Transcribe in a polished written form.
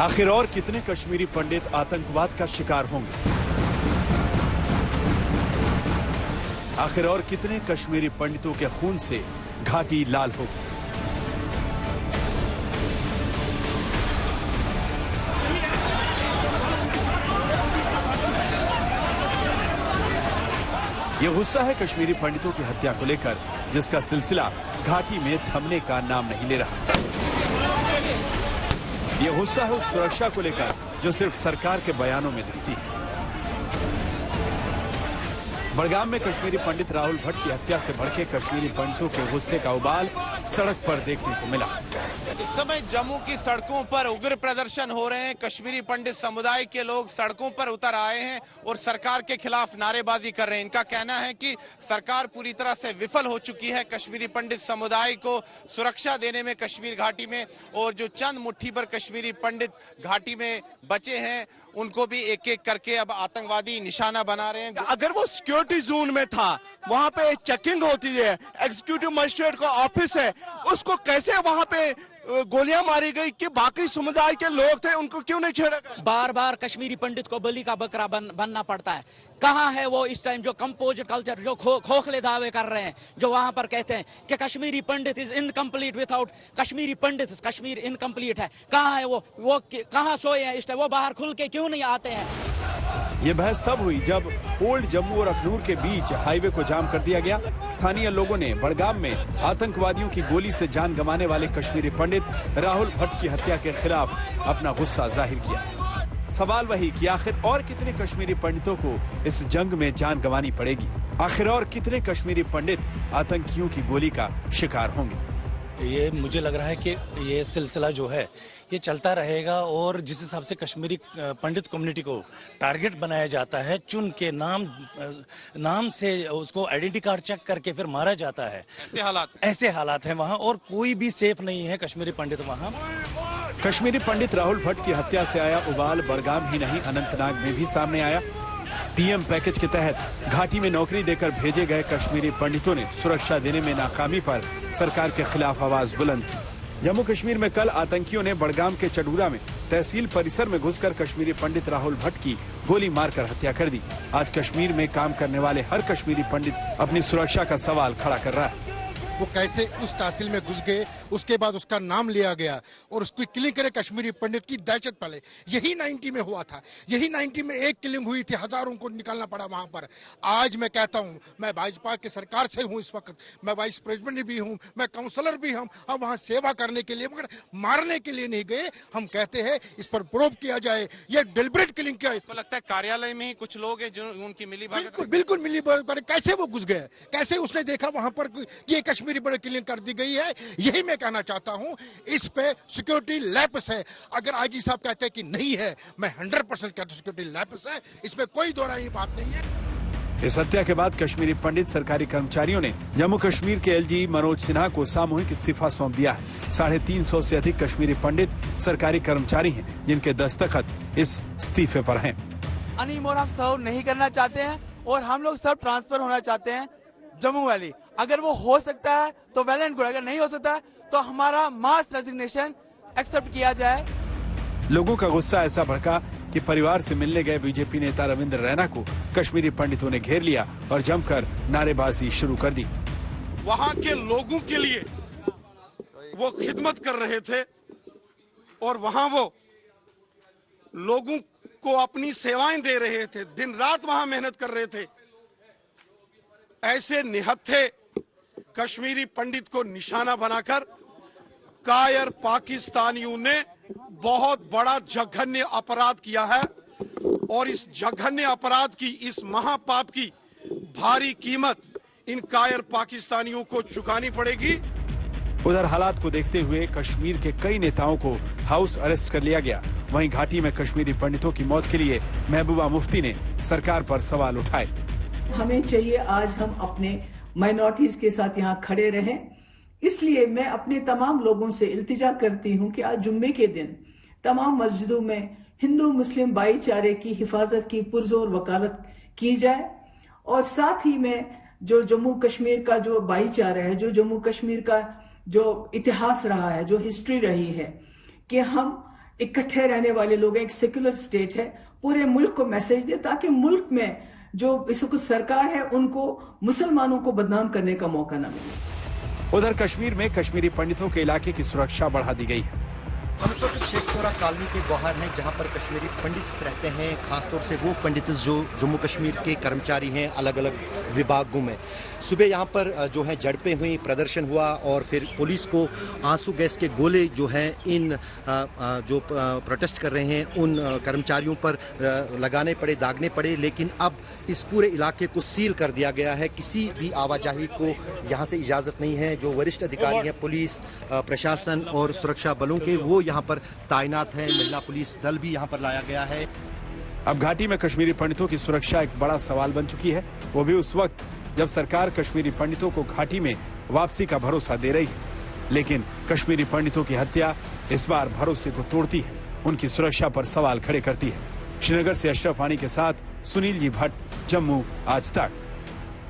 आखिर और कितने कश्मीरी पंडित आतंकवाद का शिकार होंगे? आखिर और कितने कश्मीरी पंडितों के खून से घाटी लाल होगी? ये गुस्सा है कश्मीरी पंडितों की हत्या को लेकर, जिसका सिलसिला घाटी में थमने का नाम नहीं ले रहा। ये गुस्सा है उस सुरक्षा को लेकर जो सिर्फ सरकार के बयानों में दिखती है। बड़गाम में कश्मीरी पंडित राहुल भट्ट की हत्या से भड़के कश्मीरी पंडितों के गुस्से का उबाल सड़क पर देखने को मिला। इस समय जम्मू की सड़कों पर उग्र प्रदर्शन हो रहे हैं। कश्मीरी पंडित समुदाय के लोग सड़कों पर उतर आए हैं और सरकार के खिलाफ नारेबाजी कर रहे हैं। इनका कहना है कि सरकार पूरी तरह से विफल हो चुकी है कश्मीरी पंडित समुदाय को सुरक्षा देने में कश्मीर घाटी में, और जो चंद मुट्ठी भर कश्मीरी पंडित घाटी में बचे हैं उनको भी एक एक करके अब आतंकवादी निशाना बना रहे हैं। अगर वो सिक्योरिटी जोन में था, वहाँ पे चेकिंग होती है, एग्जीक्यूटिव मजिस्ट्रेट का ऑफिस है, उसको कैसे वहाँ पे गोलियां मारी गई कि बाकी समुदाय के लोग थे उनको क्यों नहीं छेड़ा गया? बार बार कश्मीरी पंडित को बलि का बकरा बनना पड़ता है। कहाँ है वो इस टाइम जो कंपोज कल्चर, जो खोखले दावे कर रहे हैं, जो वहां पर कहते हैं कि Kashmiri Pandit is incomplete without Kashmiri Pandit, Kashmir incomplete है। कहाँ है वो कहाँ सोए हैं इस टाइम? वो बाहर खुल के क्यों नहीं आते हैं? ये बहस तब हुई जब ओल्ड जम्मू और अखनूर के बीच हाईवे को जाम कर दिया गया। स्थानीय लोगों ने बड़गाम में आतंकवादियों की गोली से जान गंवाने वाले कश्मीरी पंडित राहुल भट्ट की हत्या के खिलाफ अपना गुस्सा जाहिर किया। सवाल वही कि आखिर और कितने कश्मीरी पंडितों को इस जंग में जान गंवानी पड़ेगी? आखिर और कितने कश्मीरी पंडित आतंकियों की गोली का शिकार होंगे? ये मुझे लग रहा है कि ये सिलसिला जो है ये चलता रहेगा, और जिस हिसाब से कश्मीरी पंडित कम्युनिटी को टारगेट बनाया जाता है, चुन के नाम से उसको आइडेंटिटी कार्ड चेक करके फिर मारा जाता है, ऐसे हालात हैं वहाँ, और कोई भी सेफ नहीं है कश्मीरी पंडित वहाँ। कश्मीरी पंडित राहुल भट्ट की हत्या से आया उबाल बड़गाम ही नहीं अनंतनाग में भी सामने आया। पीएम पैकेज के तहत घाटी में नौकरी देकर भेजे गए कश्मीरी पंडितों ने सुरक्षा देने में नाकामी पर सरकार के खिलाफ आवाज बुलंद की। जम्मू कश्मीर में कल आतंकियों ने बड़गाम के चडूरा में तहसील परिसर में घुसकर कश्मीरी पंडित राहुल भट्ट की गोली मारकर हत्या कर दी। आज कश्मीर में काम करने वाले हर कश्मीरी पंडित अपनी सुरक्षा का सवाल खड़ा कर रहा है। वो कैसे उस तहसील में घुस गए, उसके बाद उसका नाम लिया गया और उसकी किलिंग करे कश्मीरी पंडित की दहशत पले। यही 90 में हुआ था, यही 90 में एक किलिंग हुई थी, हजारों को निकालना पड़ा वहां पर। आज मैं कहता हूं, मैं भाजपा की सरकार से हूं, इस वक्त मैं वाइस प्रेसिडेंट भी हूं, मैं काउंसलर भी हूं। हम वहां सेवा करने के लिए, मगर मारने के लिए नहीं गए। हम कहते हैं इस पर प्रोब किया जाए, ये डेलिब्रेट किलिंग क्या है। तो लगता है कार्यालय में ही कुछ लोग हैं जो उनकी मिली भगत, बिल्कुल मिली भगत। कैसे वो घुस गए, कैसे उसने देखा वहां पर ये कश्मीरी बड़े किलिंग कर दी गई है? यही मैं कहना चाहता हूं, इस पे सिक्योरिटी लैप्स है। अगर आईजी साहब कहते हैं कि नहीं है, मैं 100% कहता हूं सिक्योरिटी लैप्स है, इसमें कोई दो राय बात नहीं है। इस हत्या के बाद कश्मीरी पंडित सरकारी कर्मचारियों ने जम्मू कश्मीर के एलजी मनोज सिन्हा को सामूहिक इस्तीफा सौंप दिया है। 350 से अधिक कश्मीरी पंडित सरकारी कर्मचारी हैं जिनके दस्तखत इस इस्तीफे पर हैं। अनमोल हम सर्व नहीं करना चाहते हैं और हम लोग सब ट्रांसफर होना चाहते हैं जम्मू वैली। अगर वो हो सकता है तो वेल एंड गुड, अगर नहीं हो सकता है तो हमारा मास रेजिग्नेशन एक्सेप्ट किया जाए। लोगों का गुस्सा ऐसा भड़का कि परिवार से मिलने गए बीजेपी नेता रविंद्र रैना को कश्मीरी पंडितों ने घेर लिया और जमकर नारेबाजी शुरू कर दी। वहाँ के लोगों के लिए वो खिदमत कर रहे थे और वहाँ वो लोगों को अपनी सेवाएं दे रहे थे, दिन रात वहाँ मेहनत कर रहे थे। ऐसे निहत्थे कश्मीरी पंडित को निशाना बनाकर कायर पाकिस्तानियों ने बहुत बड़ा जघन्य अपराध किया है और इस जघन्य अपराध की, इस महापाप की भारी कीमत इन कायर पाकिस्तानियों को चुकानी पड़ेगी। उधर हालात को देखते हुए कश्मीर के कई नेताओं को हाउस अरेस्ट कर लिया गया। वहीं घाटी में कश्मीरी पंडितों की मौत के लिए महबूबा मुफ्ती ने सरकार पर सवाल उठाए। हमें चाहिए आज हम अपने माइनॉरिटीज के साथ यहाँ खड़े रहें। इसलिए मैं अपने तमाम लोगों से इल्तिजा करती हूँ कि आज जुम्मे के दिन तमाम मस्जिदों में हिंदू मुस्लिम भाईचारे की हिफाजत की पुरजोर वकालत की जाए और साथ ही में जो जम्मू कश्मीर का जो भाईचारा है, जो जम्मू कश्मीर का जो इतिहास रहा है, जो हिस्ट्री रही है, कि हम इकट्ठे रहने वाले लोग हैं, एक सेक्युलर स्टेट है, पूरे मुल्क को मैसेज दे ताकि मुल्क में जो इस वक्त सरकार है उनको मुसलमानों को बदनाम करने का मौका न मिले। उधर कश्मीर में कश्मीरी पंडितों के इलाके की सुरक्षा बढ़ा दी गई है। हम इस वक्त शेखपुरा कॉलोनी के बाहर हैं जहां पर कश्मीरी पंडित रहते हैं, खासतौर से वो पंडित जो जम्मू कश्मीर के कर्मचारी हैं अलग अलग विभागों में। सुबह यहां पर जो है झड़पें हुई, प्रदर्शन हुआ और फिर पुलिस को आंसू गैस के गोले जो हैं इन जो प्रोटेस्ट कर रहे हैं उन कर्मचारियों पर लगाने पड़े, दागने पड़े। लेकिन अब इस पूरे इलाके को सील कर दिया गया है, किसी भी आवाजाही को यहाँ से इजाज़त नहीं है। जो वरिष्ठ अधिकारी हैं पुलिस प्रशासन और सुरक्षा बलों के, वो यहाँ पर तैनात हैं। महिला पुलिस दल भी यहाँ पर लाया गया है। अब घाटी में कश्मीरी पंडितों की सुरक्षा एक बड़ा सवाल बन चुकी है, वो भी उस वक्त जब सरकार कश्मीरी पंडितों को घाटी में वापसी का भरोसा दे रही है। लेकिन कश्मीरी पंडितों की हत्या इस बार भरोसे को तोड़ती है, उनकी सुरक्षा पर सवाल खड़े करती है। श्रीनगर से अशरफ वानी के साथ सुनील जी भट्ट, जम्मू आज तक।